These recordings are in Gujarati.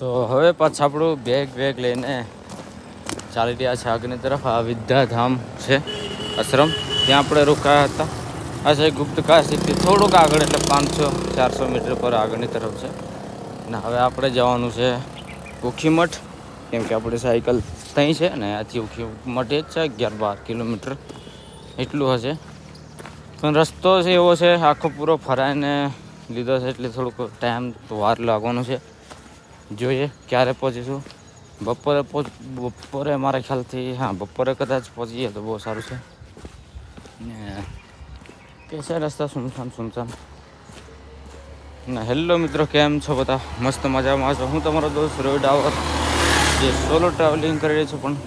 તો હવે પાછા આપણું બેગ લઈને ચાલી રહ્યા છે આગળની તરફ. આ વિદ્યાધામ છે આશ્રમ, ત્યાં આપણે રોકાયા હતા. આ છે ગુપ્ત કાશીથી થોડુંક આગળ, એટલે 500-400 મીટર પર આગળની તરફ છે. અને હવે આપણે જવાનું છે ઉખીમઠ, કેમ કે આપણી સાયકલ ત્યાં છે ને આથી ઉખીમઠ જ છે 11-12 કિલોમીટર એટલું હશે. પણ રસ્તો છે એવો છે, આખો પૂરો ફરાઈને લીધો છે, એટલે થોડુંક ટાઈમ તો વાર લાગવાનું છે. જોઈએ ક્યારે પહોંચીશું. બપોરે મારા ખ્યાલથી, હા બપોરે કદાચ પહોંચીએ તો બહુ સારું છે. ને કે છે રસ્તા સુમસામ. ના હેલો મિત્રો, કેમ છો બધા? મસ્ત મજામાં છો? હું તમારો દોસ્ત રોહિત ડાવર, જે સોલો ટ્રાવેલિંગ કરી રહ્યો છું. પણ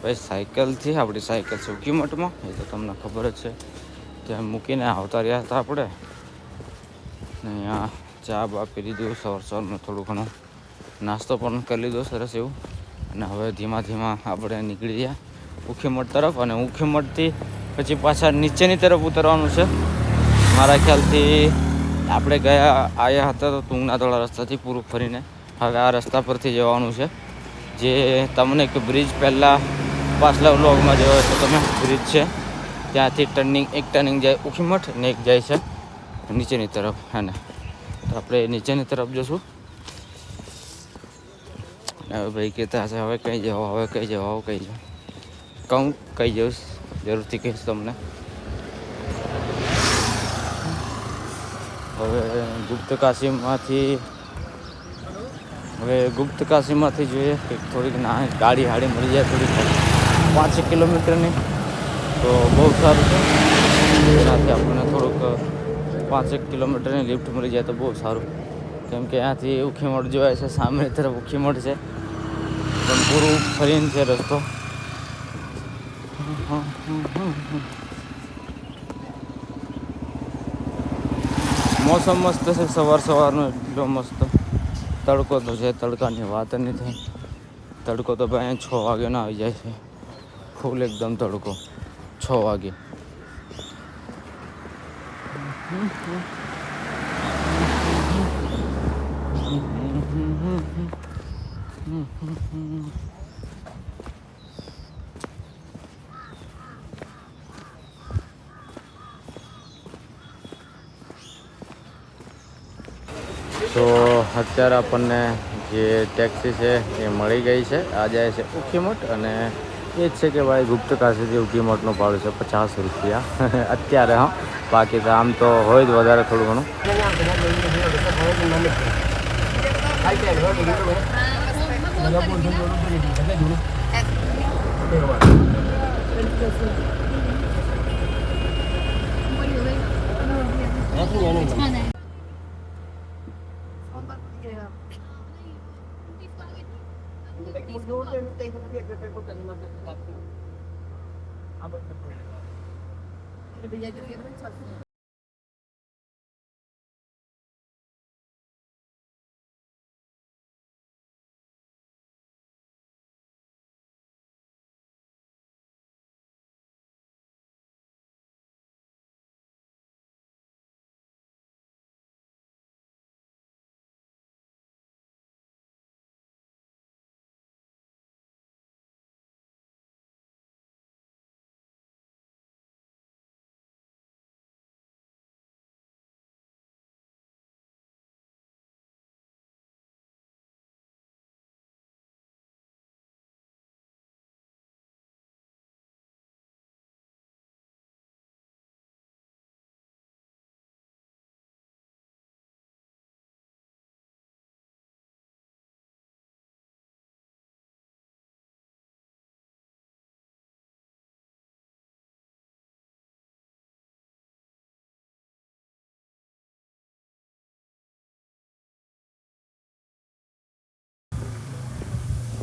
ભાઈ સાયકલથી, આપણી સાયકલ છે ઉખીમઠમાં, એ તો તમને ખબર જ છે. ત્યાં મૂકીને આવતા રહ્યા હતા આપણે. ને અહીંયા ચા બા પી લીધું, સવારનો થોડું ઘણું નાસ્તો પણ કરી લીધો સરસ એવું. અને હવે ધીમા આપણે નીકળી ગયા ઉખીમઠ તરફ. અને ઉખીમઠથી પછી પાછા નીચેની તરફ ઉતરવાનું છે. મારા ખ્યાલથી આપણે આવ્યા હતા તો તુંગનાથવાળા રસ્તાથી પૂરું ફરીને હવે આ રસ્તા પરથી જવાનું છે. જે તમને એક બ્રિજ પહેલાં પાછલા વ્લોગમાં જોયો તો તમે, બ્રિજ છે ત્યાંથી ટર્નિંગ જાય ઉખીમઠ, ને એક જાય છે નીચેની તરફ. અને તો આપણે નીચેની તરફ જશું. હવે ભાઈ કહેતા હશે હવે કઈ જાઓ કહું કઈ જઈશ, જરૂરથી કહીશ તમને. હવે ગુપ્ત કાશીમાંથી જોઈએ કે થોડીક ગાડી મળી જાય થોડીક 5 કિલોમીટરની, તો બહુ સારું છે. એનાથી આપણને થોડુંક 5 કિલોમીટરની લિફ્ટ મળી જાય તો બહુ સારું. કેમ કે અહીંયાથી ઉખીમઠ જોવાય છે, સામે તરફ ઉખીમઠ છે, પણ પૂરું ફરીને છે રસ્તો. મોસમ મસ્ત છે, સવારનો એટલો મસ્ત તડકો તો છે, તડકાની વાત નહીં થાય. તડકો તો ભાઈ 6 વાગ્યાનો આવી જાય છે, ફૂલ એકદમ તડકો 6 વાગે. તો અત્યારે આપણને જે ટેક્સી છે એ મળી ગઈ છે. આ જાય છે ઉખીમઠ, અને એ જ છે કે ભાઈ ગુપ્ત કાશીથી ઉખીમઠનું ભાડું છે 50 રૂપિયા અત્યારે. હા, બાકી તો આમ તો હોય જ વધારે થોડું ઘણું.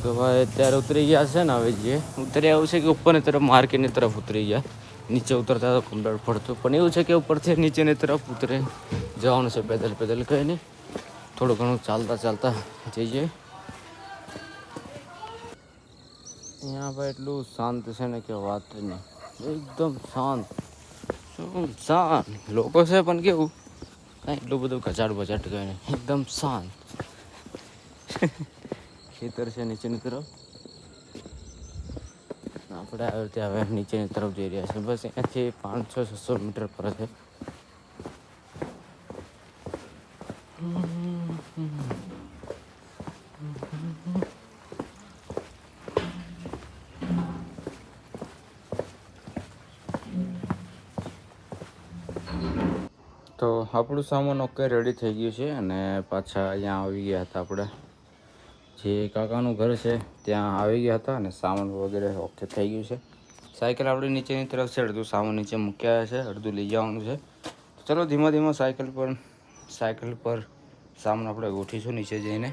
તો ભાઈ અત્યારે ઉતરી ગયા છે ને. હવે જે ઉતરી આવ્યું છે કે ઉપરની તરફ માર્કેટની તરફ ઉતરી ગયા. નીચે ઉતરતા તો કમ્પ્લેટ પડતું, પણ એવું છે કે ઉપરથી નીચેની તરફ ઉતરે જવાનું છે. પેદલ કંઈ નહીં, થોડું ઘણું ચાલતા જઈએ. અહીંયા ભાઈ એટલું શાંત છે ને કે વાત નહીં, એકદમ શાંત. લોકો છે પણ કેવું કાંઈ એટલું બધું કચાડ બચાડ કંઈ નહીં, એકદમ શાંત. ખેતર છે નીચેની તરફ. આપણે આવી રીતે હવે નીચેની તરફ જઈ રહ્યા છે. બસ અહીંયાથી 500-600 મીટર પર છે. તો આપણું સામાન ઓકે રેડી થઈ ગયું છે અને પાછા અહીંયા આવી ગયા હતા. આપણે જે કાકાનું ઘર છે ત્યાં આવી ગયા હતા અને સામાન વગેરે ઓકે થઈ ગયું છે. સાયકલ આપણે નીચેની તરફ છે, અડધું સામાન નીચે મૂક્યા છે, અડધું લઈ જવાનું છે. ચલો ધીમા ધીમા સાયકલ પર સામાન આપણે ગોઠીશું નીચે જઈને.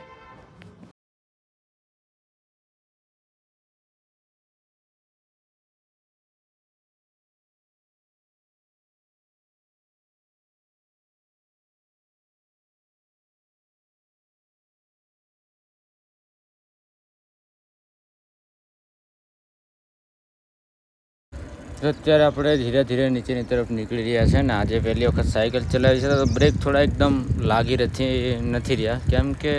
તો અત્યારે આપણે ધીરે ધીરે નીચેની તરફ નીકળી રહ્યા છે ને આજે પહેલી વખત સાયકલ ચલાવી છે તો બ્રેક થોડા એકદમ લાગી નથી રહ્યા, કેમ કે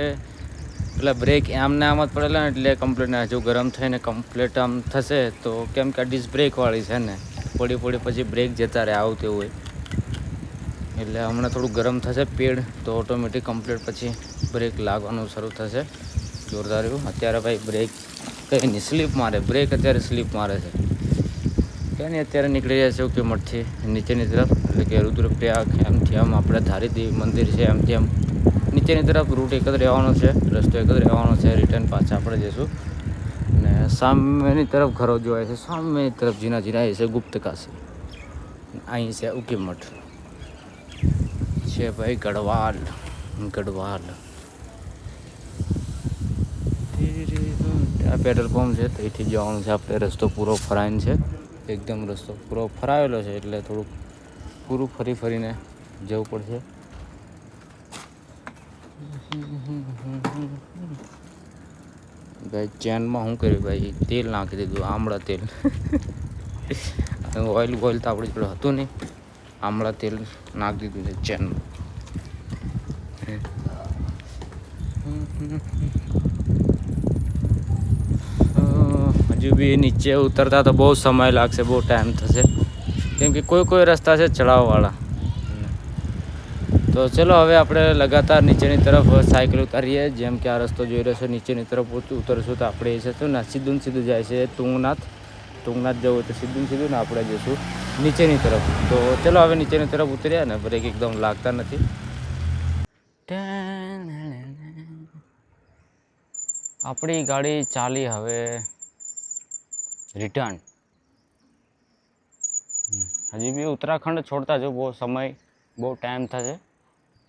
પેલા બ્રેક આમને આમ જ પડેલા ને એટલે કમ્પ્લીટ ના હજુ ગરમ થઈને કમ્પ્લીટ આમ થશે તો કેમ કે આ ડિસ્ક બ્રેકવાળી છે ને પડી પછી બ્રેક જતા રહે આવું તેવું હોય એટલે હમણાં થોડું ગરમ થશે પેડ તો ઓટોમેટિક કમ્પ્લીટ પછી બ્રેક લાગવાનું શરૂ થશે જોરદાર એવું. અત્યારે ભાઈ બ્રેક કંઈ નહીં સ્લીપ મારે, બ્રેક અત્યારે સ્લીપ મારે છે. કંઈ નહીં અત્યારે નીકળી રહ્યા છે ઉકીમઠથી નીચેની તરફ, એટલે કે રુદ્રપ્રયાગ એમથી આમ આપણે ધારીદેવી મંદિર છે એમથી આમ નીચેની તરફ રૂટ એક જ રહેવાનો છે, રસ્તો એક જ રહેવાનો છે. રિટર્ન પાછા આપણે જઈશું ને સામેની તરફ ઘરો જોવાય છે, સામેની તરફ જીના એ છે ગુપ્તકાશી, અહીં છે ઉકીમઠ છે ભાઈ ગઢવાલ. આ પેટ્રોલ પંપ છે તો અહીંથી જવાનું છે આપણે. રસ્તો પૂરો ફરાઈને છે, એકદમ રસ્તો પૂરો ફરાયેલો છે એટલે થોડુંક પૂરું ફરીને જવું પડશે. ભાઈ ચેનમાં શું કર્યું ભાઈ, તેલ નાખી દીધું, આમળા તેલ. ઓઇલ તો આપણી જોડે હતું નહીં, આમળા તેલ નાખી દીધું છે ચેનમાં. હજુ બી નીચે ઉતરતા તો બહુ સમય લાગશે, બહુ ટાઈમ થશે, કેમ કે કોઈ રસ્તા છે ચડાવવાળા. તો ચલો હવે આપણે લગાતાર નીચેની તરફ સાયકલ ઉતારીએ. જેમ કે આ રસ્તો જોઈ રહ્યો છે નીચેની તરફ ઉતરશું તો આપણે એ છે ને સીધું જાય છે તુંગનાથ જવું હોય તો સીધું ને આપણે જઈશું નીચેની તરફ. તો ચલો હવે નીચેની તરફ ઉતર્યા ને બ્રેક એકદમ લાગતા નથી. આપણી ગાડી ચાલી હવે રિટર્ન. હજી બી ઉત્તરાખંડ છોડતા જો બહુ ટાઈમ થશે,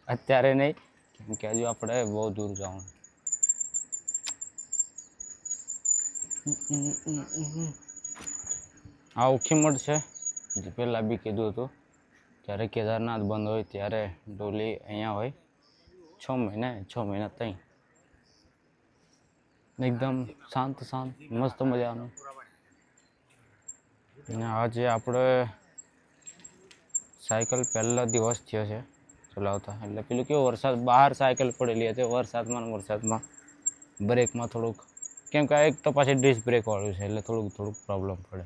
અત્યારે નહીં, કેમ કે હજુ આપણે બહુ દૂર જવાનું. આ ઉખીમઠ છે, જે પહેલાં બી કીધું હતું જ્યારે કેદારનાથ બંધ હોય ત્યારે ડોલી અહીંયા હોય 6 મહિના ત્યાં એકદમ શાંત મસ્ત મજાનું. અને આજે આપણે સાયકલ પહેલો દિવસ થયો છે ચલાવતા, એટલે પેલું કેવું વરસાદ બહાર સાયકલ પડેલી હતી, વરસાદમાં બ્રેકમાં થોડુંક, કેમ કે એક તો પાછી ડિસ્ક બ્રેકવાળું છે એટલે થોડુંક પ્રોબ્લેમ પડે.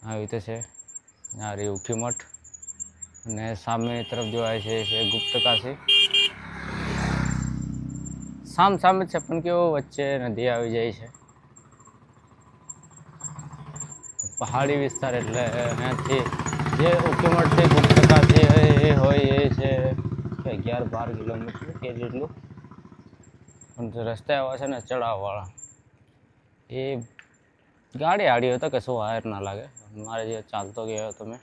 આવી રીતે છે આ રે ઉખીમઠ અને સામેની તરફ જોવાય છે ગુપ્તકાશી. સામે છે પણ કેવો વચ્ચે નદી આવી જાય છે, પહાડી વિસ્તાર એટલે અહીંયાથી જે ઉકીમઠથી ગુપ્તકાશી હોય એ છે 11-12 કિલોમીટર કે જેટલું. પણ રસ્તા એવા છે ને ચડાવવાળા, એ ગાડી આડી હોય તો કશું વાયર ના લાગે. મારે જે ચાલતો ગયો હતો મેં,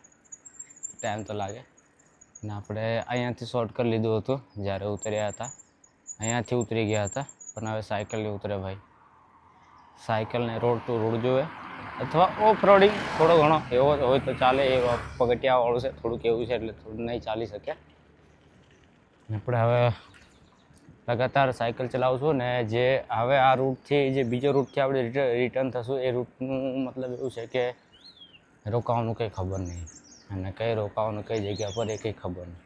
ટાઈમ તો લાગે ને. આપણે અહીંયાથી શોર્ટકટ લીધું હતું જ્યારે ઉતર્યા હતા, અહીંયાથી ઉતરી ગયા હતા, પણ હવે સાયકલ નહીં ઉતરે ભાઈ. સાયકલને રોડ ટુ રોડ જોવે અથવા ઓફ રોડિંગ થોડો ઘણો એવો હોય તો ચાલે. એ પગથિયાવાળું છે થોડુંક એવું છે એટલે થોડું નહીં ચાલી શકે. આપણે હવે લગાતાર સાયકલ ચલાવશું ને જે હવે આ રૂટથી જે બીજો રૂટથી આપણે રિટર્ન થશું એ રૂટનું મતલબ એવું છે કે રોકાવાનું કંઈ ખબર નહીં, અને કઈ રોકાવાનું કઈ જગ્યા પર એ કંઈ ખબર નહીં,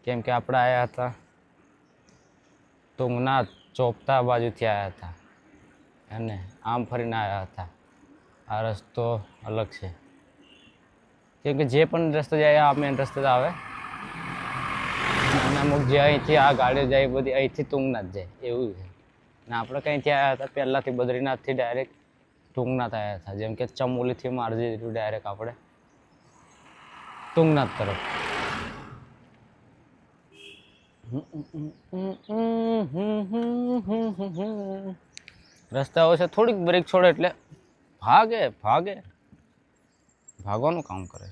કેમ કે આપણે આવ્યા હતા તુંગનાથ ચોપતા બાજુથી આવ્યા હતા અને આમ ફરીને આવ્યા હતા. આ રસ્તો અલગ છે, કેમ કે જે પણ રસ્તો જાય આ મેન રસ્તે જ આવે અને અમુક જે અહીંથી આ ગાડીઓ જાય બધી અહીંથી તુંગનાથ જાય એવું છે. ને આપણે કંઈથી આવ્યા હતા પહેલાંથી બદ્રીનાથથી ડાયરેક્ટ તુંગનાથ આવ્યા હતા, જેમ કે ચમોલીથી મારી દીધું ડાયરેક્ટ આપણે તુંગનાથ તરફ. રસ્તાઓ છે થોડીક બ્રેક છોડે એટલે ભાગવાનું કામ કરે.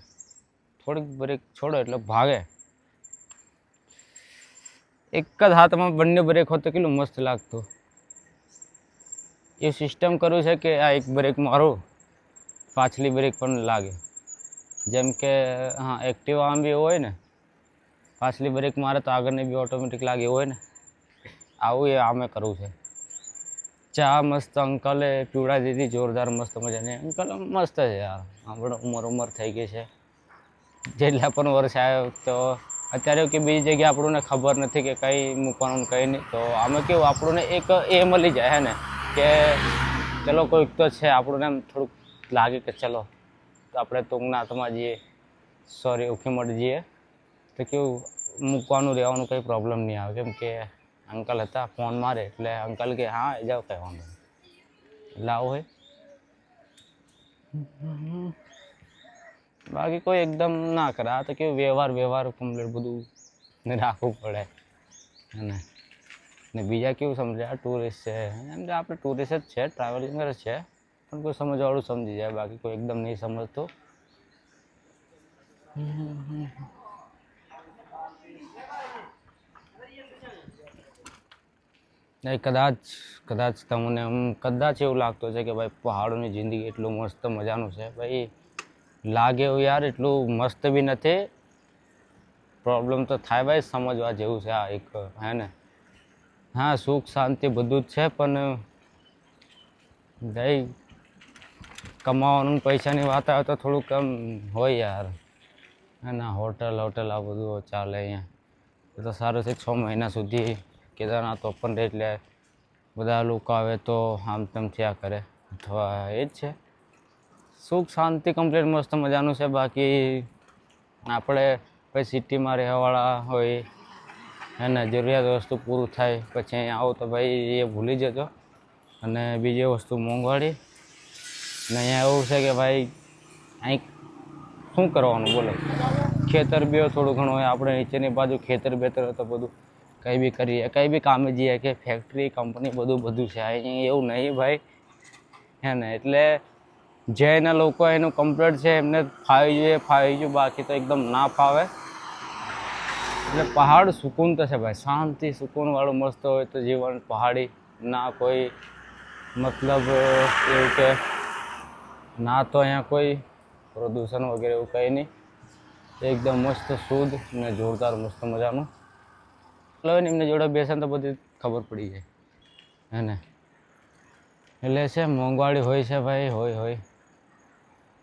થોડીક બ્રેક છોડો એટલે ભાગે. એક જ હાથમાં બંને બ્રેક હોત તો કેટલું મસ્ત લાગતું. એ સિસ્ટમ કર્યું છે કે આ એક બ્રેક મારું પાછલી બ્રેક પણ લાગે, જેમ કે હા એક્ટિવામાં બી એવું હોય ને, પાછલી બ્રેક મારે તો આગળની બી ઓટોમેટિક લાગે એવું હોય ને, આવું એ આમે કરવું છે. ચા મસ્ત અંકલે પીવડા દીધી જોરદાર મસ્ત મજાની. અંકલ મસ્ત છે યાર, આપણે ઉંમર થઈ ગઈ છે. જેટલા પણ વર્ષ આવ્યો તો અત્યારે કે બીજી જગ્યાએ આપણને ખબર નથી કે કંઈ મૂકવાનું કંઈ નહીં, તો આમાં કેવું આપણને એક એ મળી જાય હે ને કે ચલો કોઈક તો છે, આપણને એમ થોડુંક લાગે કે ચલો તો આપણે તુંગનાથમાં જઈએ, સોરી ઉખીમઠ જઈએ તો કેવું મૂકવાનું રહેવાનું કંઈ પ્રોબ્લેમ નહીં આવે, કેમ કે અંકલ હતા ફોન મારે એટલે અંકલ કે હા એ જાઓ કંઈ વાંધો નહીં, એટલે આવું હોય. બાકી કોઈ એકદમ ના કરે, આ તો કેવું વ્યવહાર કમ્પ્લીટ બધું રાખવું પડે ને બીજા કેવું સમજે આ ટુરિસ્ટ છે, એમ કે આપણે ટુરિસ્ટ જ છે, ટ્રાવેલિંગર જ છે, પણ કોઈ સમજવાળું સમજી જાય, બાકી કોઈ એકદમ નહીં સમજતું. નહીં કદાચ તમને કદાચ એવું લાગતું છે કે ભાઈ પહાડોની જિંદગી એટલું મસ્ત મજાનું છે, ભાઈ લાગે એવું યાર એટલું મસ્ત બી નથી. પ્રોબ્લેમ તો થાય ભાઈ, સમજવા જેવું છે આ એક હે ને. હા સુખ શાંતિ બધું જ છે, પણ ભાઈ કમાવાનું પૈસાની વાત આવે તો થોડુંક આમ હોય યાર હે ને. હોટલ આ બધું ચાલે અહીંયા એ તો સારું છે. 6 મહિના સુધી કેદારનાથ ઓપન રહે એટલે બધા લોકો આવે તો આમ તેમ થયા કરે, અથવા એ જ છે સુખ શાંતિ કમ્પ્લીટ મસ્ત મજાનું છે. બાકી આપણે કોઈ સિટીમાં રહેવાવાળા હોય એને જરૂરિયાત વસ્તુ પૂરું થાય પછી અહીંયા આવો તો ભાઈ એ ભૂલી જજો. અને બીજી વસ્તુ મોંઘવારી, ને અહીંયા એવું છે કે ભાઈ અહીં શું કરવાનું બોલો, ખેતર બી થોડું ઘણું હોય, આપણે નીચેની બાજુ ખેતર બેતર તો બધું કંઈ બી કરીએ, કંઈ બી કામે જઈએ કે ફેક્ટરી કંપની બધું છે. અહીં એવું નહીં ભાઈ હે ને. એટલે જે એના લોકો એનું કમ્પ્લીટ છે એમને ફાવી ગયું, બાકી તો એકદમ ના ફાવે. એટલે પહાડ સુકૂન તો છે ભાઈ, શાંતિ સુકૂનવાળું મસ્ત હોય તો જીવન પહાડી, ના કોઈ મતલબ એવું કે ના તો અહીંયા કોઈ પ્રદૂષણ વગેરે એવું કંઈ નહીં, એકદમ મસ્ત શુદ્ધ ને જોરદાર મસ્ત મજાનું. એટલે એમને જોડે બેસે તો બધી ખબર પડી જાય હે ને. એટલે છે મોંઘવારી હોય છે ભાઈ, હોય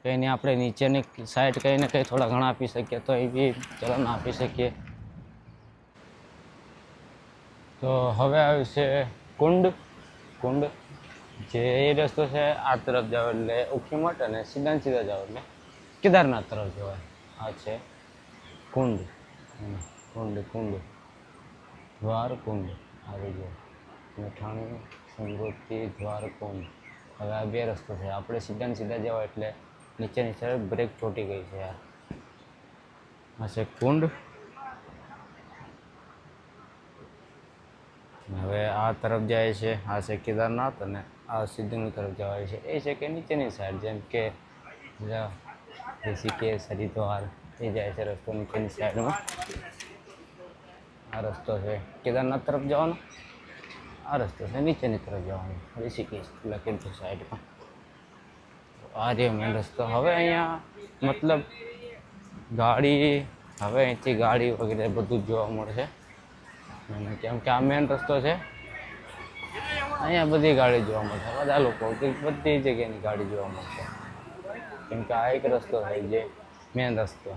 કંઈ નહીં. આપણે નીચેની સાઈડ કંઈ ને કંઈ થોડા ઘણા આપી શકીએ તો એ બી ચલણ આપી શકીએ. તો હવે આવ્યું છે કુંડ જે એ રસ્તો છે આ તરફ જાઓ એટલે ઉખીમઠ, અને સીધા જાઓ એટલે કેદારનાથ તરફ જવાય. આ છે કુંડ દ્વારકુંડ આવી ગયો, મીઠાણી સમૃદ્ધિ દ્વારકુંડ. હવે આ 2 રસ્તો છે, આપણે સીધા જવા એટલે નીચેની સાઈડ બ્રેક ચોટી ગઈ છે યાર. આ છે કુંડ. હવે આ તરફ જાય છે, આ છે કેદારનાથ, અને આ સીધુની તરફ જવાય છે એ છે કે નીચેની સાઈડ, જેમ કે ઋષિકેશ હરિદ્વાર એ જાય છે રસ્તો નીચેની સાઈડમાં. આ રસ્તો છે કેદારનાથ તરફ જવાનો, આ રસ્તો છે નીચેની તરફ જવાનો ઋષિકેશ લખેલું સાઈડમાં. આ જે મેન રસ્તો. હવે અહીંયા મતલબ ગાડી, હવે અહીંથી ગાડી વગેરે બધું જ જોવા મળશે, કેમ કે આ મેન રસ્તો છે. અહીંયા બધી ગાડી જોવા મળશે, બધા લોકો બધી જગ્યાની ગાડી જોવા મળશે, કેમ કે આ એક રસ્તો થાય જે મેન રસ્તો.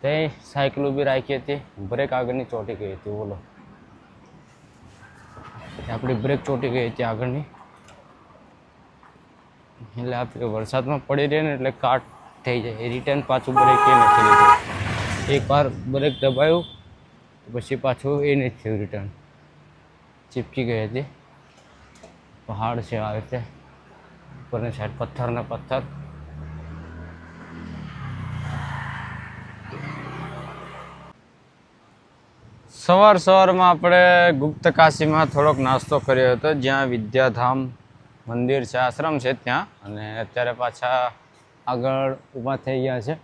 તે સાયકલ ઊભી રાખી હતી, બ્રેક આગળની ચોંટી ગઈ હતી. બોલો, આપણી બ્રેક ચોંટી ગઈ હતી આગળની. એટલે આપણે વરસાદમાં પડી રહે ને એટલે કાટ થઈ જાય. રિટર્ન પાછું બ્રેક એ નથી લીધું. એકવાર બ્રેક દબાયું પછી પાછું એ નથી થયું, રિટર્ન ચીપકી ગઈ હતી. પહાડ છે આ રીતે, ઉપરની સાઈડ પથ્થર ને પથ્થર. સવારમાં આપણે ગુપ્ત કાશીમાં થોડોક નાસ્તો કર્યો હતો, જ્યાં વિદ્યાધામ મંદિર છે, આશ્રમ છે ત્યાં. અને અત્યારે પાછા આગળ ઊભા થઈ ગયા છે.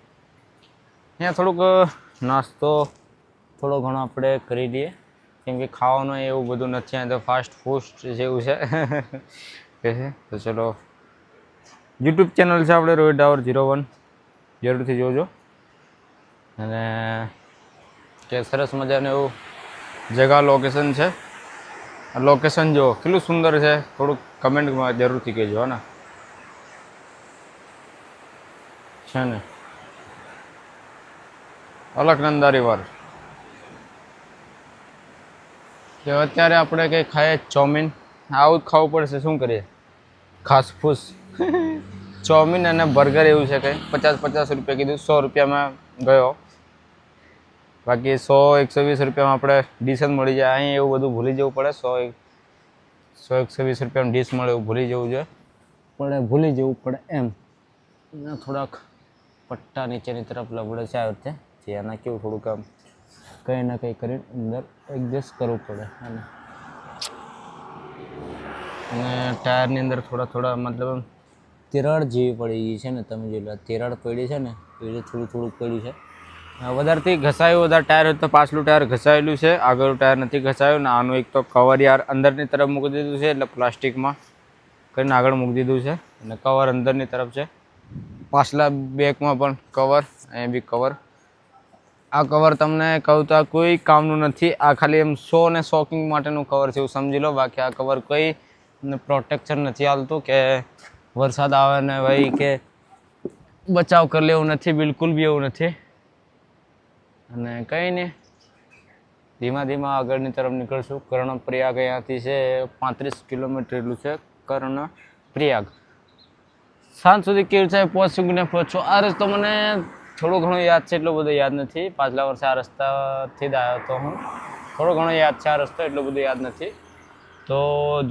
ત્યાં થોડુંક નાસ્તો થોડો ઘણો આપણે કરી લઈએ, કેમ કે ખાવાનું એવું બધું નથી. અહીં તો ફાસ્ટ ફૂડ જેવું છે. તો ચલો, યુટ્યુબ ચેનલ છે આપણે રોહિત ડાવર 01, જરૂરથી જોજો. અને કે સરસ મજાનું એવું જગા લોકેશન છે. લોકેશન જો કેટલું સુંદર છે, થોડુંક કમેન્ટમાં જરૂરથી કહેજો ને. છે ને અલકનંદા રિવર. કે અત્યારે આપણે કંઈ ખાઈએ ચોમીન, આવું જ ખાવું પડશે, શું કરીએ, ખાસફૂસ. ચોમીન અને બર્ગર એવું છે કંઈ. 50 રૂપિયા કીધું, 100 રૂપિયામાં ગયો. બાકી 100-120 રૂપિયામાં આપણે ડીશ જ મળી જાય. અહીં એવું બધું ભૂલી જવું પડે. 100-120 રૂપિયામાં ડીશ મળે એવું ભૂલી જવું જોઈએ, ભૂલી જવું પડે એમ. થોડાક પટ્ટા નીચેની તરફ લબડે છે આ વખતે, જે આના કેવું થોડુંક આમ કંઈ ના કંઈ કરીને અંદર એડજસ્ટ કરવું પડે. અને ટાયરની અંદર થોડા મતલબ તિરાડ જેવી પડી ગઈ છે ને, તમે જોઈ લો તિરાડ પડી છે ને, એ થોડુંક પડ્યું છે. વધારથી ઘસાયું, વધારે ટાયર હોય તો પાછલું ટાયર ઘસાયેલું છે, આગળનું ટાયર નથી ઘસાયું. ને આનું એક તો કવર યાર અંદરની તરફ મૂકી દીધું છે, એટલે પ્લાસ્ટિકમાં કરીને આગળ મૂકી દીધું છે. અને કવર અંદરની તરફ છે. પાછલા બેકમાં પણ કવર, અહીં બી કવર. આ કવર તમને કહું તો આ કોઈ કામનું નથી. આ ખાલી એમ શો ને શોકિંગ માટેનું કવર છે એવું સમજી લો. બાકી આ કવર કોઈ પ્રોટેક્શન નથી આવતું કે વરસાદ આવે ને ભાઈ કે બચાવ કરી લે એવું નથી, બિલકુલ બી એવું નથી. અને કંઈ નહીં, ધીમા આગળની તરફ નીકળશું. કર્ણપ્રયાગ અહીંયાથી છે 35 કિલોમીટર એટલું છે કર્ણપ્રયાગ. સાંજ સુધી કેવું છે પહોંચું ને પહોંચો. આ રસ્તો મને થોડું ઘણું યાદ છે, એટલું બધું યાદ નથી. પાછલા વર્ષે આ રસ્તાથી જ આવ્યો હતો હું. થોડો ઘણો યાદ છે આ રસ્તો, એટલું બધું યાદ નથી. તો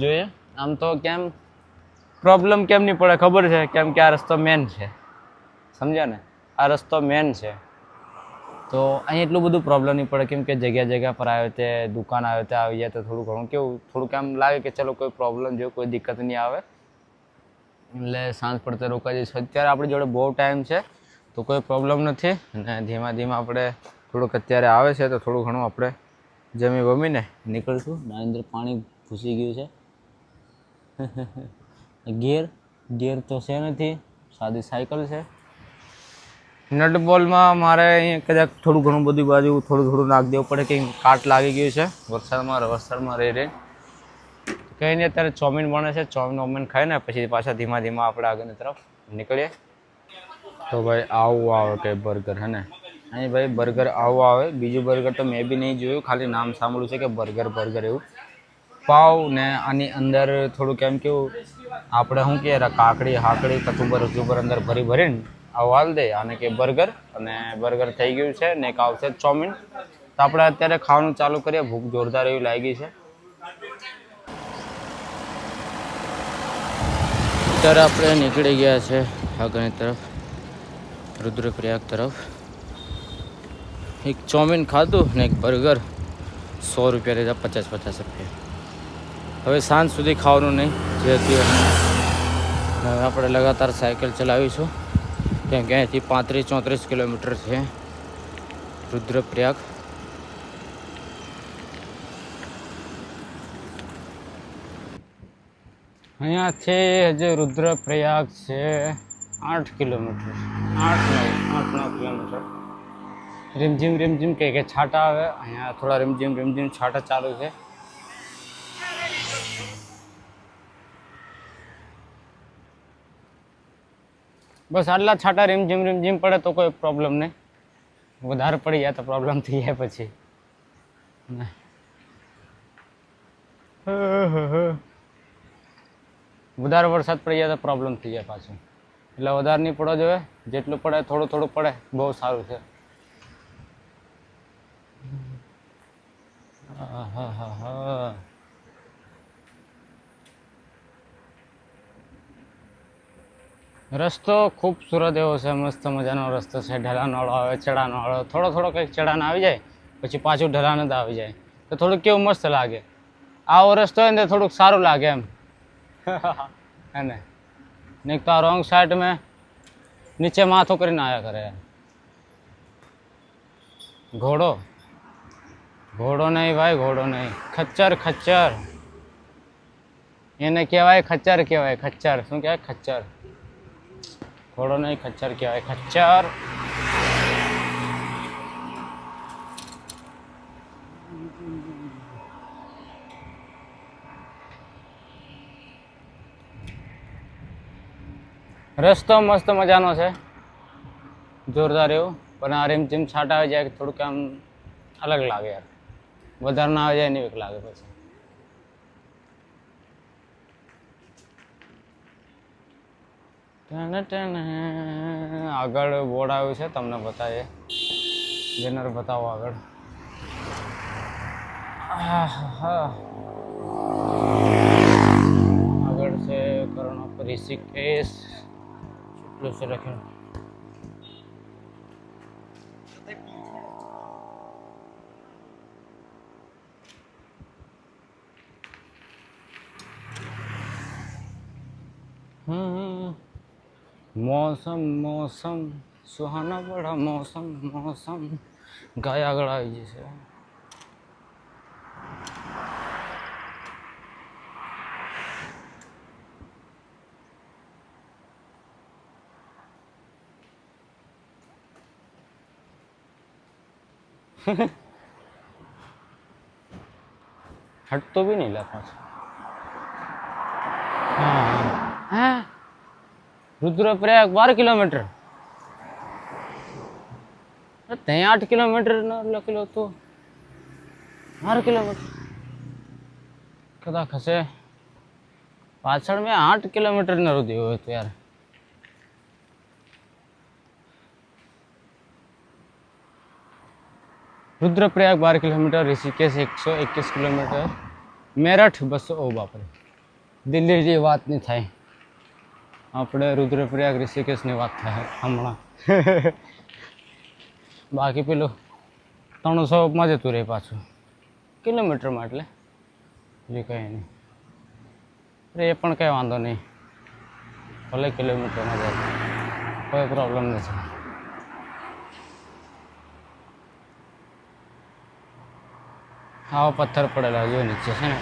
જોઈએ. આમ તો કેમ પ્રોબ્લેમ કેમ નહીં પડે ખબર છે, કેમ કે આ રસ્તો મેન છે, સમજ્યા ને. આ રસ્તો મેન છે તો અહીં એટલું બધું પ્રોબ્લેમ નહીં પડે, કેમ કે જગ્યા પર આવે તે દુકાન આવે તે આવી જાય તો થોડું ઘણું કેવું થોડુંક આમ લાગે કે ચલો કોઈ પ્રોબ્લેમ જો કોઈ દિક્કત નહીં આવે. એટલે સાંજ પડતે રોકાઈ જઈશું. અત્યારે આપણી જોડે બહુ ટાઈમ છે તો કોઈ પ્રોબ્લેમ નથી. અને ધીમા આપણે થોડુંક અત્યારે આવે છે તો થોડું ઘણું આપણે જમીને નીકળશું. અંદર પાણી ઘૂસી ગયું છે. ગેર તો છે નથી, સાદી સાયકલ છે. નટબોલ્ટમાં મારે અહીંયા કદાચ થોડું ઘણું બધી બાજુ થોડું નાખી દેવું પડે, કે કાટ લાગી ગયું છે વરસાદમાં રહી. કંઈ નહીં, અત્યારે ચોમીન બને છે. ચોમીન ખાઈને પછી પાછા ધીમા આપણે આગળની તરફ નીકળીએ. તો ભાઈ આવું આવે કે બર્ગર, હે ને અહીં ભાઈ બર્ગર આવું આવે. બીજું બર્ગર તો મેં બી નહીં જોયું, ખાલી નામ સાંભળ્યું છે કે બર્ગર એવું. પાવ ને આની અંદર થોડુંક એમ કેવું આપણે શું કહે કાકડી કચુંબર અંદર ભરીને આવું હાલ દે. આને કે બર્ગર. અને બર્ગર થઈ ગયું છે ને એક આવશે ચોમીન. તો આપણે અત્યારે ખાવાનું ચાલુ કરીએ. ભૂખ જોરદાર એવી લાગી છે. અત્યારે આપણે નીકળી ગયા છે આગળની તરફ, રુદ્રપ્રયાગ તરફ. એક ચોમીન ખાધું ને એક બર્ગર, 100 રૂપિયા લીધા, 50 રૂપિયા. હવે સાંજ સુધી ખાવાનું નહીં જે હતી. હવે આપણે લગાતાર સાયકલ ચલાવીશું, કેમ કે અહીંથી 35-34 કિલોમીટર છે રુદ્રપ્રયાગ. અહીંયાથી હજી રુદ્રપ્રયાગ છે 8 કિલોમીટર, 8-9 કિલોમીટર. રીમઝીમ કે છાંટા આવે. અહીંયા થોડા રીમઝીમ છાંટા ચાલુ છે. બસ આટલા છાંટા રીમઝીમ પડે તો કોઈ પ્રોબ્લેમ નહીં. વધારે પડી જાય તો પ્રોબ્લેમ થઈ જાય પછી. વધારે વરસાદ પડી જાય તો પ્રોબ્લેમ થઈ જાય પાછો. એટલે વધારે નહીં પડવો જોઈએ, જેટલું પડે થોડું થોડું પડે બહુ સારું છે. રસ્તો ખૂબસૂરત એવો છે, મસ્ત મજાનો રસ્તો છે. ઢલાનવાળો આવે, ચડાનવાળો, થોડો થોડો કંઈક ચડાન આવી જાય પછી પાછું ઢલાન જ આવી જાય તો થોડુંક કેવું મસ્ત લાગે. આવો રસ્તો હોય ને થોડુંક સારું લાગે એમ. હે ને? નહીં તો રોંગ સાઈડ મેં નીચે માથું કરીને આવ્યા કરે. ઘોડો ઘોડો નહીં ભાઈ, ઘોડો નહીં, ખચ્ચર ખચ્ચર એને કહેવાય. ખચ્ચર કહેવાય, ખચ્ચર. શું કહેવાય? ખચ્ચર. ઘોડો નહીં, ખચ્ચર કહેવાય, ખચ્ચર. રસ્તો મસ્ત મજાનો છે, જોરદાર એવું. પણ આ રીમઝીમ છાંટા આવી જાય થોડુંક આમ અલગ લાગે યાર. વધારે ના આવી જાય એની બીક લાગે પછી. આગળ બોર્ડ આવ્યું છે, તમને બતાવીએ. બેનર બતાવો આગળ. આગળ છે કર્ણપ ઋષિકેશ એટલું છે લખ્યું. मौसम मौसम सुहाना बड़ा मौसम मौसम गाय આગળ આવી જશે. हट तो भी नहीं लगा. हाँ रुद्रप्रयाग 12 કિલોમીટર. ત્યાં 8 કિલોમીટર લખેલો હતો. 12 કિલોમીટર કદાચ હશે. પાછળ મેં 8 કિલોમીટર ન રૂદ્યું હતું યાર. Rudraprayag 12 kilometre, Rishikesh 121 kilometre, Meerut 200. ઓ બાપરે, દિલ્હી જેવી વાત નહીં થાય. આપણે रुद्रप्रयाग ऋषिकेशની વાત થાય હમણાં. બાકી પેલું 300માં જતું રહે પાછું કિલોમીટરમાં. એટલે જે કંઈ નહીં, એ પણ કંઈ વાંધો નહીં, ભલે કિલોમીટરમાં જાય, કોઈ પ્રોબ્લેમ નથી. આવો પથ્થર પડેલા જો નીચે છે ને,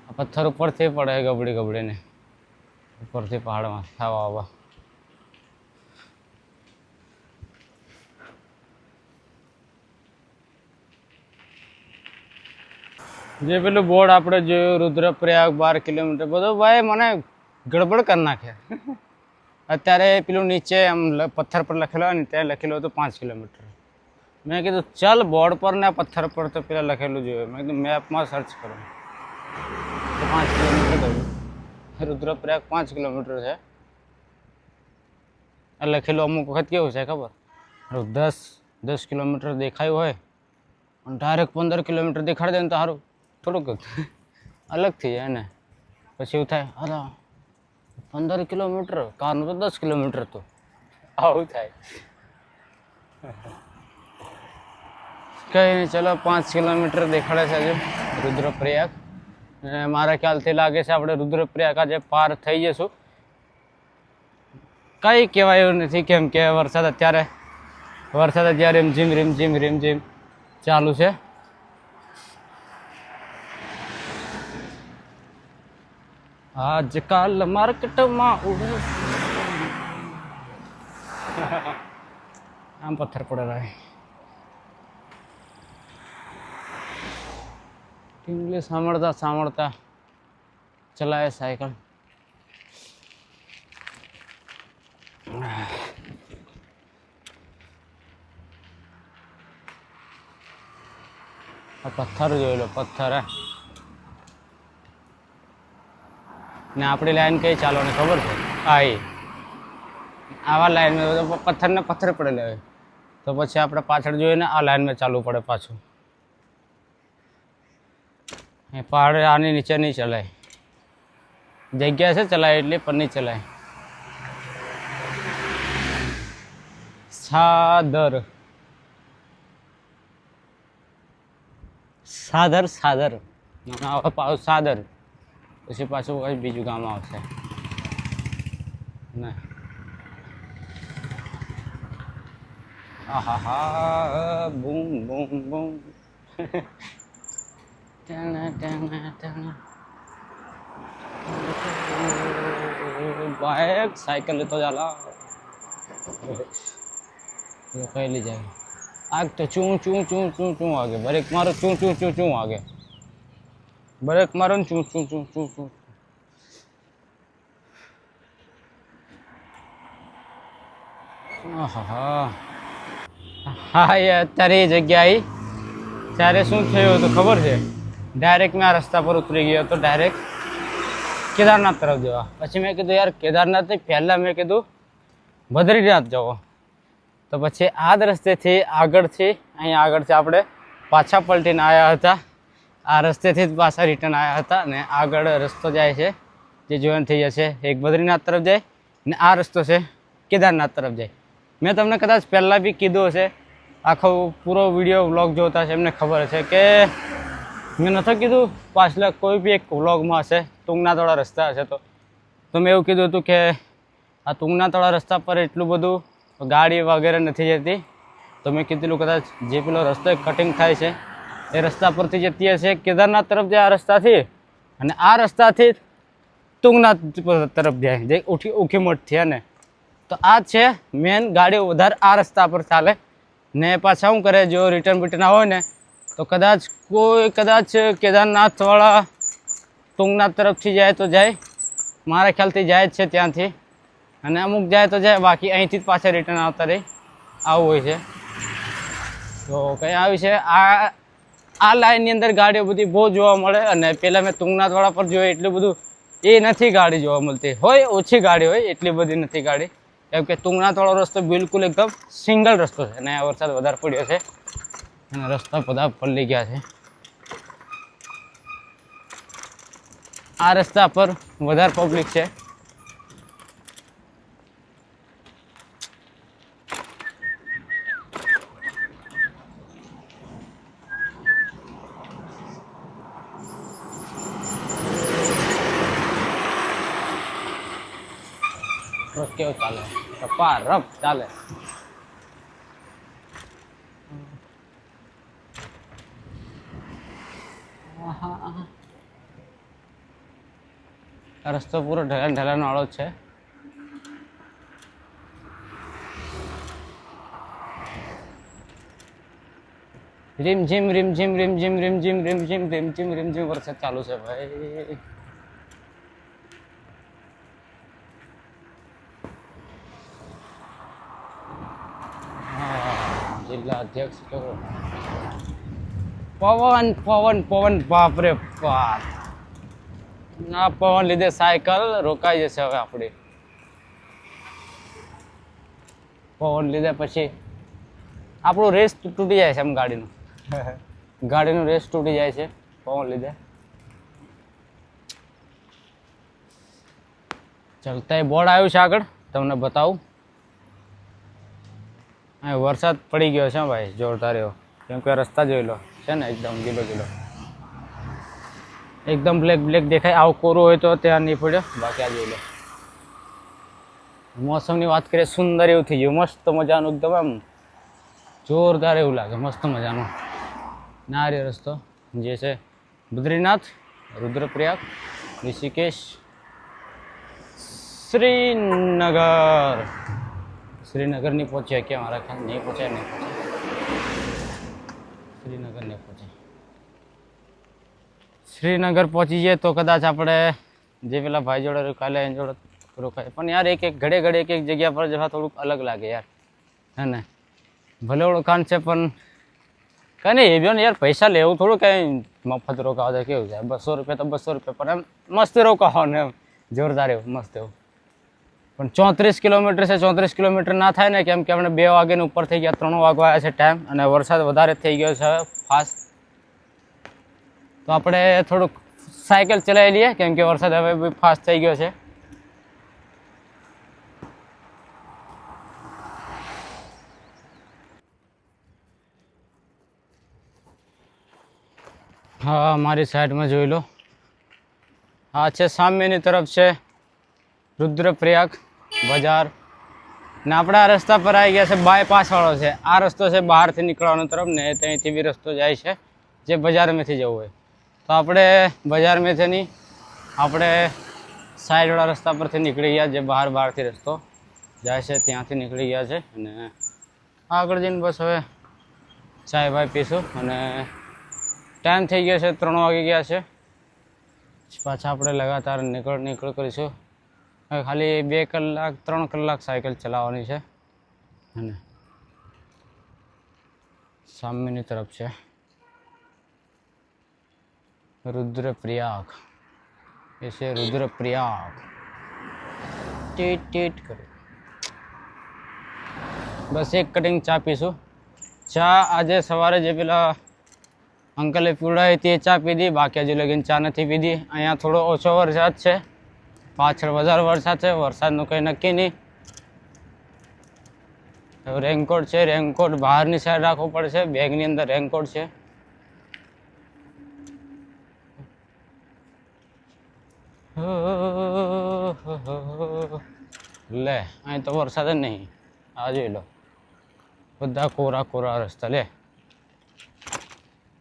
આ પથ્થર ઉપરથી પડે ગબડી ગબડીને, ઉપરથી પહાડમાં આવા આવા. જે પેલું બોર્ડ આપણે જોયું रुद्रप्रयाग 12 કિલોમીટર, બધું ભાઈ મને ગડબડ કરી નાખે. અત્યારે પેલું નીચે આમ પથ્થર પર લખેલો હોય ને ત્યાં લખેલું હતું 5 કિલોમીટર. મેં કીધું ચાલ બોર્ડ પર ને પથ્થર પર તો પેલા લખેલું જોયું. મેં કીધું મેપમાં સર્ચ કરો તો 5 કિલોમીટર થયું. रुद्रप्रयाग 5 કિલોમીટર છે. આ લખેલું અમુક વખત કેવું છે ખબર, 10 કિલોમીટર દેખાયું હોય અને ડાયરેક્ટ 15 કિલોમીટર દેખાડી દે ને તો સારું થોડુંક અલગ થઈ જાય ને. પછી એવું થાય, અરે 15 કિલોમીટર, કારનું તો 10 કિલોમીટર તો આવું થાય. કંઈ નહીં, ચલો 5 કિલોમીટર દેખાડે છે હજુ रुद्रप्रयाग. અને મારા ખ્યાલથી લાગે છે આપણે रुद्रप्रयाग આજે પાર થઈ જશું. કંઈ કહેવાય એવું નથી, કેમ કે વરસાદ અત્યારે રીમઝીમ રીમઝીમ રીમઝીમ ચાલુ છે. આજકાલ માર્કેટમાં આમ પથ્થર પડેલા ઇંગ્લિશ સાંભળતા સાંભળતા ચલાવે સાયકલ. આ પથ્થર જોઈ લો, પથ્થર હે. ને આપણી લાઈન કઈ ચાલવાની ખબર છે? આ આવા લાઈનમાં પથ્થર ને પથ્થર પડેલા હોય તો પછી આપણે પાછળ જોઈએ ને આ લાઈનમાં ચાલવું પડે પાછું. એ પહાડ આની નીચે નહીં ચલાય, જગ્યા છે ચલાય એટલી પણ નહીં ચલાય. સાદર સાદર સાદર સાદર પછી પાછું કઈ બીજું ગામ આવશે ને. આહા બૂમ બૂમ બૂમ. बाइक साइकिल तो जाला ये कह ली जाए. आग तो चूं चूं चूं चूं चूं आगे ब्रेक मारो, चूं चूं चूं चूं आगे ब्रेक मारो, चूं चूं चूं चूं चूं. હા એ અત્યારે એ જગ્યાએ ત્યારે શું થયું હતું ખબર છે? ડાયરેક્ટ મેં આ રસ્તા પર ઉતરી ગયો હતો, ડાયરેક્ટ કેદારનાથ તરફ જવા. પછી મેં કીધું યાર કેદારનાથ નહીં, પહેલાં મેં કીધું બદ્રીનાથ જવો. તો પછી આ જ રસ્તેથી આગળથી અહીંયા આગળથી આપણે પાછા પલટીને આવ્યા હતા. આ રસ્તેથી જ પાછા રિટર્ન આવ્યા હતા. ને આગળ રસ્તો જાય છે જે જોઈન થઈ જશે, એક બદ્રીનાથ તરફ જાય ને આ રસ્તો છે કેદારનાથ તરફ જાય. મેં તમને કદાચ પહેલાં બી કીધું હશે, આખો પૂરો વિડીયો વ્લોગ જોતા છે એમને ખબર છે કે મેં નથી કીધું પાછલા કોઈ બી એક વ્લોગમાં હશે તુંગનાથવાળા રસ્તા હશે તો મેં એવું કીધું હતું કે આ તુંગનાથવાળા રસ્તા પર એટલું બધું ગાડી વગેરે નથી જતી. તો મેં કીધેલું કદાચ જે પેલો રસ્તો કટિંગ થાય છે એ રસ્તા પરથી જતી હશે કેદારનાથ તરફ જાય આ રસ્તાથી, અને આ રસ્તાથી તુંગનાથ તરફ જાય જે ઉખી મોટ છે ને. તો આ છે મેન, ગાડીઓ વધારે આ રસ્તા પર ચાલે ને પાછા શું કરે જો રિટર્ન બિટર્ન હોય ને તો કદાચ કેદારનાથવાળા તુંગનાથ તરફથી જાય તો જાય, મારા ખ્યાલથી જાય જ છે ત્યાંથી, અને અમુક જાય તો જાય, બાકી અહીંથી જ પાછા રિટર્ન આવતા રહી આવું હોય છે. તો કંઈ આવી છે આ લાઇનની અંદર ગાડીઓ બધી બહુ જોવા મળે. અને પહેલાં મેં તુંગનાથવાળા પર જોયું એટલું બધું એ નથી ગાડી જોવા મળતી હોય, ઓછી ગાડી હોય, એટલી બધી નથી ગાડી. કેમ કે તુંગનાથવાળો રસ્તો બિલકુલ એકદમ સિંગલ રસ્તો છે અને આ વરસાદ વધારે પડ્યો છે અને રસ્તા બધા પલળી ગયા છે. આ રસ્તા પર વધારે પબ્લિક છે. કેવું ચાલે? રપા રપ ચાલે. આ રસ્તો પૂરો ઢલાનો વાળો છે. રીમ ઝીમ રીમ ઝીમ રીમ ઝીમ રીમ ઝીમ રીમ ઝીમ રીમ ઝીમ રીમ ઝીમ વરસાદ ચાલુ છે ભાઈ. જિલ્લા અધ્યક્ષ પવન પવન પવન, બાપરે બાપ. ના પવન લીધે સાયકલ રોકાઈ જશે હવે આપણી. પવન લીધે પછી આપણું રેસ તૂટી જાય છે એમ, ગાડીનું રેસ તૂટી જાય છે પવન લીધે. ચાલતા બોર્ડ આવ્યું છે આગળ, તમને બતાવું. હા વરસાદ પડી ગયો છે ભાઈ જોરદાર એવો, કેમ કે રસ્તા જોઈ લો છે ને એકદમ ગીલો ગીલો, એકદમ બ્લેક બ્લેક દેખાય. આવું કોરું હોય તો ત્યાં નહીં પડ્યો, બાકી આ જોઈ લો. મોસમની વાત કરીએ, સુંદર એવું થઈ ગયું, મસ્ત મજાનું એકદમ આમ જોરદાર એવું લાગે, મસ્ત મજાનું. ના રે રસ્તો જે છે બદ્રીનાથ, રુદ્રપ્રયાગ, ઋષિકેશ, શ્રીનગર નહીં પહોંચ્યા કે મારા ખ્યાલ નહીં પહોંચ્યા શ્રીનગર નહીં પહોંચ્યા. શ્રીનગર પહોંચી જઈએ તો કદાચ આપણે જે પેલા ભાઈ જોડે રોકાયેલા એની જોડે રોકાય. પણ યાર એક ઘડે એક જગ્યા પર જવા થોડુંક અલગ લાગે યાર, હે ને. ભલે ઓળખાણ છે પણ કઈ નહીં એ બી યાર પૈસા લેવું થોડું કઈ મફત રોકાવા દે કેવું છે 200 રૂપિયા તો 200 રૂપિયા પણ એમ મસ્ત રોકાવો ને એમ જોરદાર એવું મસ્ત એવું પણ 34 કિલોમીટર છે 34 કિલોમીટર ના થાય ને કેમ કે આપણે 2 વાગ્યાની ઉપર થઈ ગયા 3 વાગવા આવ્યા છે ટાઈમ અને વરસાદ વધારે થઈ ગયો છે ફાસ્ટ તો આપણે થોડુંક સાયકલ ચલાવી લઈએ કેમ કે વરસાદ હવે ફાસ્ટ થઈ ગયો છે હા મારી સાઈડમાં જોઈ લો આ છે સામેની તરફ છે રુદ્રપ્રયાગ બજાર ને આપણે આ રસ્તા પર આવી ગયા છે બાયપાસ વાળો છે આ રસ્તો છે બહારથી નીકળવાનો તરફ ને ત્યાંથી બી રસ્તો જાય છે જે બજારમાંથી જવું હોય તો આપણે બજારમાંથી નહીં આપણે સાઈડવાળા રસ્તા પરથી નીકળી ગયા જે બહારથી રસ્તો જાય છે ત્યાંથી નીકળી ગયા છે અને આગળ જઈને બસ હવે ચાય બાય પીશું અને ટાઈમ થઈ ગયો છે 3 વાગી ગયા છે પાછા આપણે લગાતાર નીકળ કરીશું ખાલી 2 કલાક 3 કલાક સાયકલ ચલાવવાની છે અને સામેની તરફ છે રુદ્રપ્રયાગ એ છે રુદ્રપ્રયાગ ટીટ ટીટ કરે બસ એક કટિંગ ચા પીશું ચા આજે સવારે જે પેલા અંકલે પીવડાવી તે ચા પીધી બાકી હજુ લગીને ચા નથી પીધી અહીંયા થોડો ઓછો વરસાદ છે પાછળ વધારે વરસાદ છે વરસાદનું કંઈ નક્કી નહીં રેનકોટ છે રેનકોટ બહારની સાઈડ રાખવો પડશે બેગની અંદર રેનકોટ છે લે અહીં તો વરસાદ જ નહીં આ જોઈ લો બધા કોરા કોરા રસ્તા લે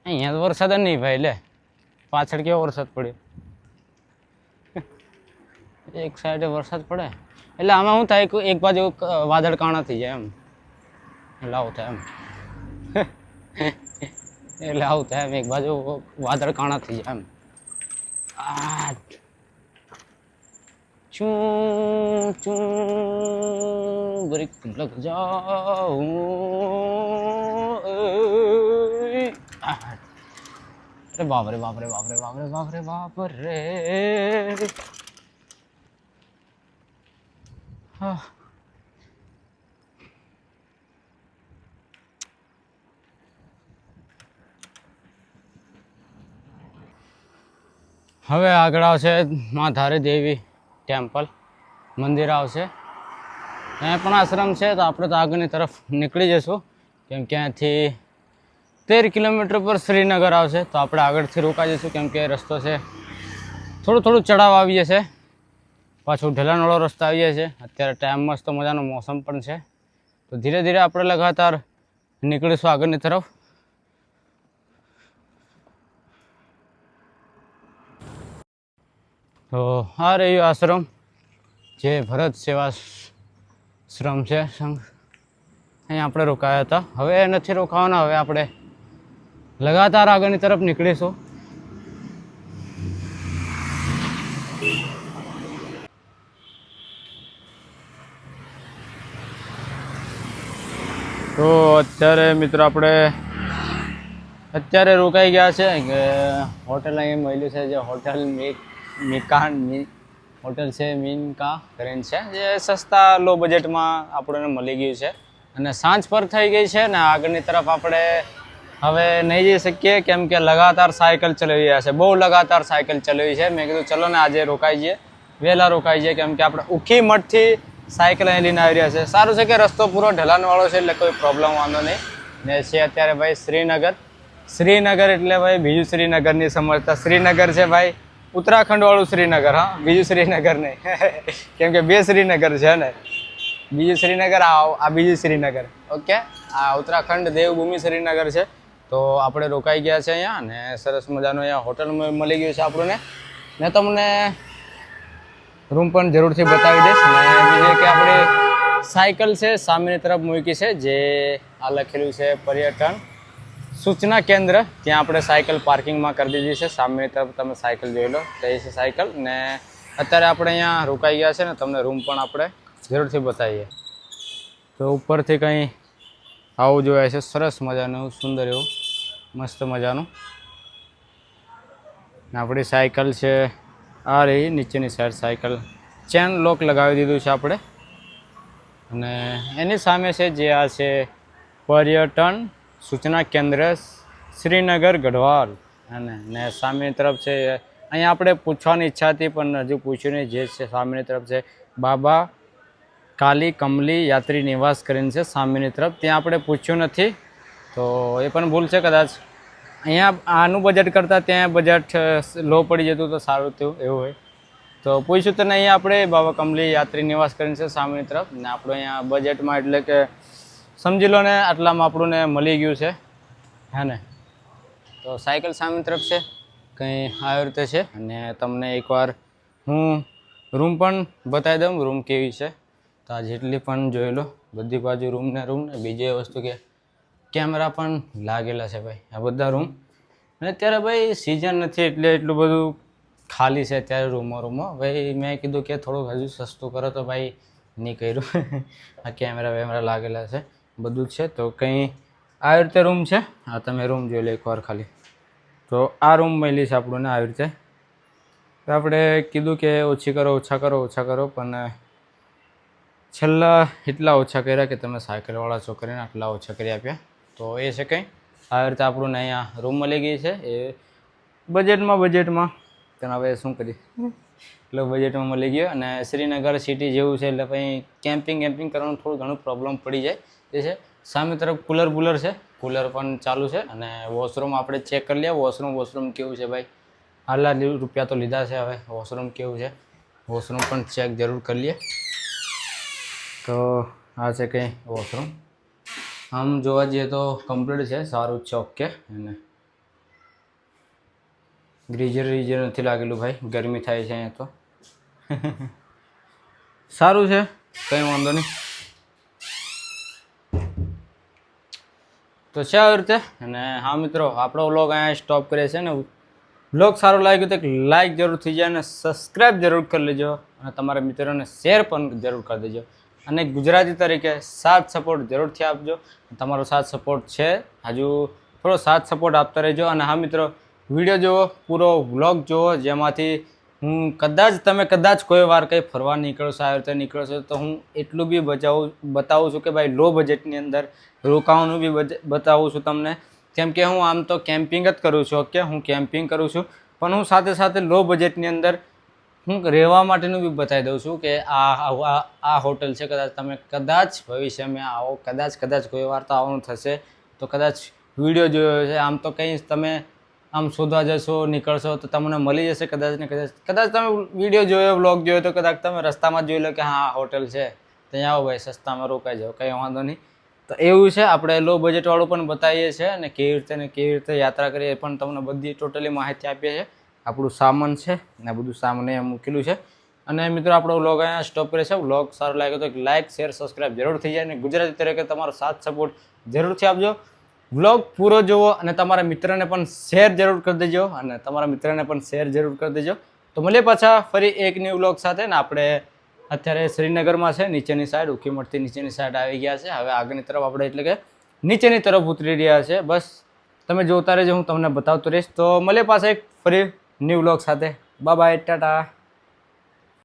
અહીંયા તો વરસાદ જ નહીં ભાઈ લે પાછળ કેવો વરસાદ પડ્યો એક સાઈડે વરસાદ પડે એટલે આમાં શું થાય કે એક બાજુ વાદળ કાણા થઈ જાય એમ એટલે આવું થાય એમ એટલે આવું થાય એમ એક બાજુ વાદળ કાણા થઈ જાય એમ આ ચૂ ચૂ બ્રેક લગ જાઉં અરે બાપરે બાપરે બાપરે બાપરે બાપરે બાપરે હા હવે આગળ આવશે મા ધારે દેવી ટેમ્પલ મંદિર આવશે અહીંયા પણ આશ્રમ છે તો આપણે તો આગળની તરફ નીકળી જઈશું કેમ કે અહીંયાથી 13 કિલોમીટર પર શ્રીનગર આવશે તો આપણે આગળથી રોકાઈ જઈશું કેમ કે રસ્તો છે થોડું ચડાવ આવી જશે પાછું ઢલાણવાળો રસ્તો આવી જાય છે અત્યારે ટાઈમ મસ્ત મજાનો મોસમ પણ છે તો ધીરે ધીરે આપણે લગાતાર નીકળીશું આગળની તરફ તો આ રહ્યું આશ્રમ જે ભરત સેવાશ્રમ છે સંઘ અહીંયા આપણે રોકાયા હતા હવે નથી રોકાવાના હવે આપણે લગાતાર આગળની તરફ નીકળીશું તો અત્યારે મિત્રો આપણે અત્યારે રોકાઈ ગયા છે કે હોટલ અહીં મળ્યું છે જે હોટલ હોટલ છે મીનકા કરીને છે જે સસ્તા લો બજેટમાં આપણને મળી ગયું છે અને સાંજ પર થઈ ગઈ છે ને આગળની તરફ આપણે હવે નહીં જઈ શકીએ કેમ કે લગાતાર સાયકલ ચલાવી રહ્યા છે બહુ લગાતાર સાયકલ ચલાવી છે મેં કીધું ચલો ને આજે રોકાઈ જઈએ વહેલા રોકાઈ જઈએ કેમ કે આપણે ઉખી મઠથી સાયકલ અહીં લઈને આવી રહ્યા છે સારું છે કે રસ્તો પૂરો ઢલાણવાળો છે એટલે કોઈ પ્રોબ્લેમ વાંધો નહીં ને છે અત્યારે ભાઈ શ્રીનગર એટલે ભાઈ બીજું શ્રીનગર નહીં સમજતા શ્રીનગર છે ભાઈ ઉત્તરાખંડવાળું શ્રીનગર હા બીજું શ્રીનગર નહીં કેમ કે 2 શ્રીનગર છે ને બીજું શ્રીનગર આ બીજું શ્રીનગર ઓકે આ ઉત્તરાખંડ દેવભૂમિ શ્રીનગર છે તો આપણે રોકાઈ ગયા છે અહીંયા ને સરસ મજાનું અહીંયા હોટલ મળી ગયું છે આપણને ને તમને રૂમ પણ જરૂરથી બતાવી દઈશ ને બીજું કે આપણે સાયકલ છે સામેની તરફ મૂકી છે જે આ લખેલું છે પર્યટન સૂચના કેન્દ્ર ત્યાં આપણે સાયકલ પાર્કિંગમાં કરી દીધી છે સામેની તરફ તમે સાયકલ જોઈ લો તે છે સાયકલ ને અત્યારે આપણે અહીંયા રોકાઈ ગયા છે ને તમને રૂમ પણ આપણે જરૂરથી બતાવીએ તો ઉપરથી કંઈ આવું જોવાય છે સરસ મજાનું સુંદર એવું મસ્ત મજાનું. ને આપણી સાયકલ છે આ રહી નીચેની સાઈડ. સાયકલ ચેન લોક લગાવી દીધું છે આપણે. અને એની સામે છે જે આ છે પર્યટન સૂચના કેન્દ્ર શ્રીનગર ગઢવાલ. અને સામેની તરફ છે અહીંયા આપણે પૂછવાની ઈચ્છા હતી પણ હજુ પૂછ્યું નહીં. જે છે સામેની તરફ છે બાબા કાલી કમલી યાત્રી નિવાસ કરીને છે સામેની તરફ. ત્યાં આપણે પૂછ્યું નથી તો એ પણ ભૂલ છે કદાચ. અહીંયા આનું બજેટ કરતાં ત્યાં બજેટ લો પડી જતું તો સારું થયું એવું હોય તો પૂછ્યું તો ને. અહીંયા આપણે બાબા કમલી યાત્રી નિવાસ કરીને છે સામેની તરફ. ને આપણે અહીંયા બજેટમાં એટલે કે સમજી લો ને આટલામાં આપણને મળી ગયું છે હે ને. તો સાયકલ સામેની તરફ છે કંઈ આવી રીતે છે. અને તમને એકવાર હું રૂમ પણ બતાવી દઉં રૂમ કેવી છે. તો આ જેટલી પણ જોઈ લો બધી બાજુ રૂમ ને બીજી વસ્તુ કે કેમેરા પણ લાગેલા છે ભાઈ આ બધા રૂમ. અને અત્યારે ભાઈ સિઝન નથી એટલે એટલું બધું ખાલી છે અત્યારે રૂમો. ભાઈ મેં કીધું કે થોડુંક હજુ સસ્તું કરો તો ભાઈ નહીં કર્યું. આ કેમેરા લાગેલા છે બધું જ છે. તો કંઈ આવી રીતે રૂમ છે. આ તમે રૂમ જોઈ લો એકવાર ખાલી. તો આ રૂમ મળી છે આપણને આવી રીતે. તો આપણે કીધું કે ઓછા કરો પણ છેલ્લા એટલા ઓછા કર્યા કે તમે સાયકલવાળા છોકરીને આટલા ઓછા કરી આપ્યા. તો એ છે કંઈ આવી રીતે આપણને અહીંયા રૂમ મળી ગઈ છે. એ બજેટમાં તો હવે શું કરીએ એટલે બજેટમાં મળી ગયો. અને શ્રીનગર સિટી જેવું છે એટલે પછી કેમ્પિંગ કરવાનું થોડું ઘણું પ્રોબ્લેમ પડી જાય. એ છે સામે તરફ કુલર છે. કુલર પણ ચાલુ છે. અને વોશરૂમ આપણે ચેક કરી લઈએ વોશરૂમ કેવું છે ભાઈ. આટલા રૂપિયા તો લીધા છે હવે વોશરૂમ કેવું છે વોશરૂમ પણ ચેક જરૂર કરી લઈએ. તો આ છે કંઈ વોશરૂમ આમ જોવા જઈએ તો કમ્પ્લીટ છે સારું છે ઓકે. અને ગીઝર નથી લાગેલું ભાઈ ગરમી થાય છે અહીંયા તો. સારું છે કંઈ વાંધો નહીં. તો છે આવી રીતે. અને હા મિત્રો આપણો વ્લોગ અહીંયા સ્ટોપ કરીએ છે ને. વ્લોગ સારો લાગ્યો તો લાઈક જરૂર થઈ જાય અને સબસ્ક્રાઈબ જરૂર કરી લેજો. અને તમારા મિત્રોને શેર પણ જરૂર કરી દેજો. અને ગુજરાતી તરીકે સાથ સપોર્ટ જરૂરથી આપજો. તમારો સાથ સપોર્ટ છે હજુ થોડો સાથ સપોર્ટ આપતા રહેજો. અને હા મિત્રો વિડીયો જુઓ પૂરો વ્લોગ જુઓ જેમાંથી હું કદાચ કોઈ વાર કંઈ ફરવા નીકળશો આવી રીતે નીકળશો તો હું એટલું બી બતાવું છું કે ભાઈ લો બજેટની અંદર રોકાવાનું બી બતાવું છું તમને. કેમ કે હું આમ તો કેમ્પિંગ જ કરું છું ઓકે. હું કેમ્પિંગ કરું છું પણ હું સાથે લો બજેટની અંદર હું રહેવા માટેનું બી બતાવી દઉં છું કે આ હોટલ છે. કદાચ ભવિષ્યમાં આવો કદાચ કોઈ વાર તો આવવાનું થશે તો કદાચ વિડીયો જોયો છે. આમ તો કંઈ તમે આમ શોધવા જશો નીકળશો તો તમને મળી જશે કદાચ તમે વિડીયો જોયો વ્લોગ જોયો તો કદાચ તમે રસ્તામાં જોઈ લો કે હા હોટલ છે ત્યાં આવો ભાઈ સસ્તામાં રોકાઈ જાઓ કંઈ વાંધો નહીં. તો એવું છે આપણે લો બજેટવાળું પણ બતાવીએ છીએ અને કેવી રીતે યાત્રા કરીએ એ પણ તમને બધી ટોટલી માહિતી આપીએ છીએ. આપણું સામાન છે ને બધું સામાન અહીંયા મૂકેલું છે. અને મિત્રો આપણો વ્લોગ અહીંયા સ્ટોપ કરીએ છીએ. વ્લોગ સારો લાગ્યો તો લાઇક શેર સબસ્ક્રાઈબ જરૂર થઈ જાય. અને ગુજરાતી તરીકે તમારો સાથ સપોર્ટ જરૂરથી આપજો. વ્લોગ પૂરો જુઓ અને તમારા મિત્રને પણ શેર જરૂર કરી દેજો. તો મળીએ પાછા ફરી એક ન્યૂ વ્લોગ સાથે. ને આપણે અત્યારે શ્રીનગરમાં છે નીચેની સાઈડ ઉખીમઠથી નીચેની સાઈડ આવી ગયા છે. હવે આગળની તરફ આપણે એટલે કે નીચેની તરફ ઉતરી રહ્યા છે. બસ તમે જોતા રહેજો હું તમને બતાવતો રહીશ. તો મળીએ પાછા એક ફરી ન્યૂ વ્લોગ સાથે. બાય ટાટા.